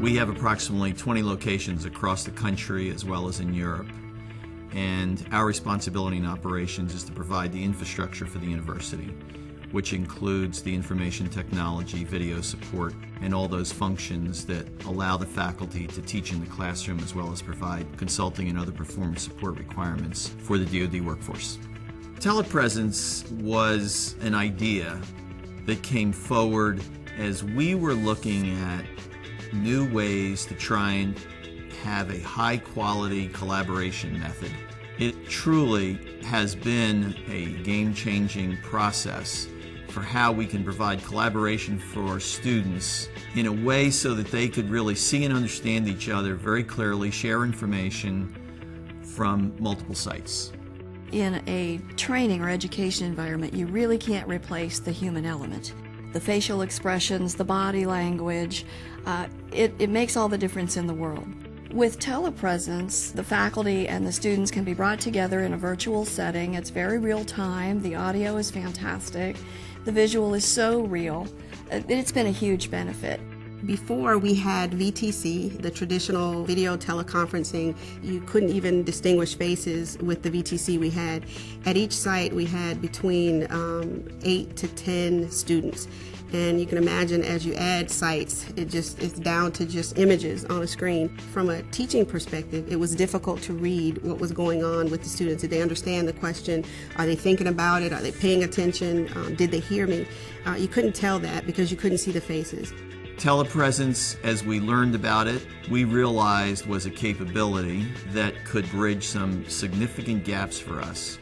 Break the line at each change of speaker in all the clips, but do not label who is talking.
We have approximately 20 locations across the country as well as in Europe. And our responsibility in operations is to provide the infrastructure for the university, which includes the information technology, video support, and all those functions that allow the faculty to teach in the classroom as well as provide consulting and other performance support requirements for the DoD workforce. Telepresence was an idea that came forward as we were looking at new ways to try and have a high-quality collaboration method. It truly has been a game-changing process for how we can provide collaboration for students in a way so that they could really see and understand each other very clearly, share information from multiple sites.
In a training or education environment, you really can't replace the human element. The facial expressions, the body language, it makes all the difference in the world. With telepresence, the faculty and the students can be brought together in a virtual setting. It's very real time. The audio is fantastic. The visual is so real. It's been a huge benefit.
Before we had VTC, the traditional video teleconferencing, you couldn't even distinguish faces with the VTC we had. At each site we had between 8 to 10 students. And you can imagine as you add sites, it's down to just images on a screen. From a teaching perspective, it was difficult to read what was going on with the students. Did they understand the question? Are they thinking about it? Are they paying attention? Did they hear me? You couldn't tell that because you couldn't see the faces.
Telepresence, as we learned about it, we realized was a capability that could bridge some significant gaps for us.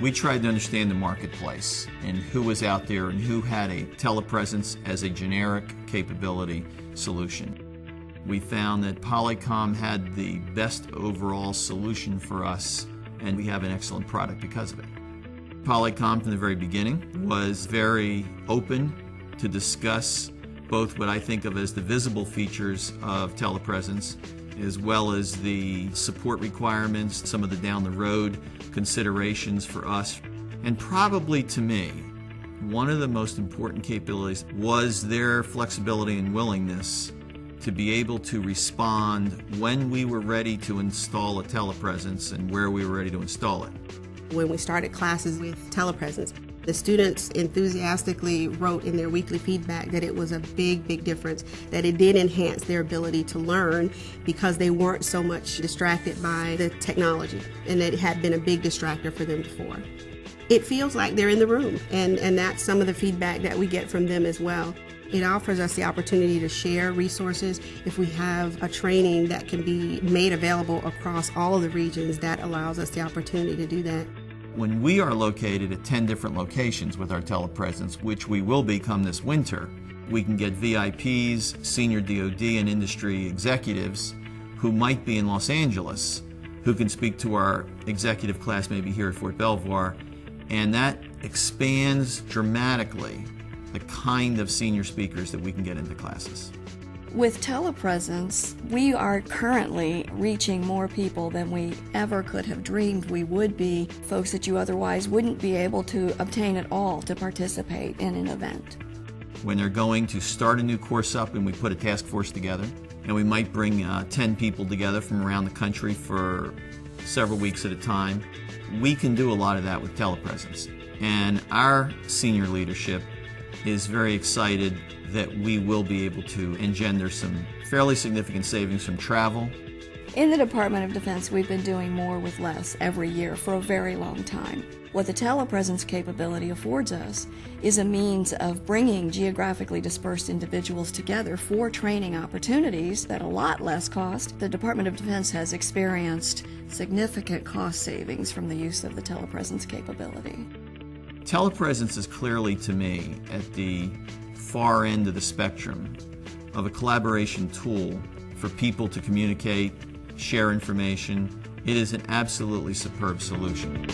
We tried to understand the marketplace and who was out there and who had a telepresence as a generic capability solution. We found that Polycom had the best overall solution for us, and we have an excellent product because of it. Polycom from the very beginning was very open to discuss both what I think of as the visible features of telepresence as well as the support requirements, some of the down the road considerations for us. And probably to me, one of the most important capabilities was their flexibility and willingness to be able to respond when we were ready to install a telepresence and where we were ready to install it.
When we started classes with telepresence, the students enthusiastically wrote in their weekly feedback that it was a big difference, that it did enhance their ability to learn because they weren't so much distracted by the technology, and that it had been a big distractor for them before. It feels like they're in the room, and that's some of the feedback that we get from them as well. It offers us the opportunity to share resources. If we have a training that can be made available across all of the regions, that allows us the opportunity to do that.
When we are located at 10 different locations with our telepresence, which we will become this winter, we can get VIPs, senior DoD and industry executives who might be in Los Angeles, who can speak to our executive class maybe here at Fort Belvoir, and that expands dramatically the kind of senior speakers that we can get into classes.
With telepresence, we are currently reaching more people than we ever could have dreamed we would be, folks that you otherwise wouldn't be able to obtain at all to participate in an event.
When they're going to start a new course up and we put a task force together, and we might bring 10 people together from around the country for several weeks at a time, we can do a lot of that with telepresence. And our senior leadership is very excited that we will be able to engender some fairly significant savings from travel.
In the Department of Defense, we've been doing more with less every year for a very long time. What the telepresence capability affords us is a means of bringing geographically dispersed individuals together for training opportunities at a lot less cost. The Department of Defense has experienced significant cost savings from the use of the telepresence capability.
Telepresence is clearly, to me, at the far end of the spectrum of a collaboration tool for people to communicate, share information. It is an absolutely superb solution.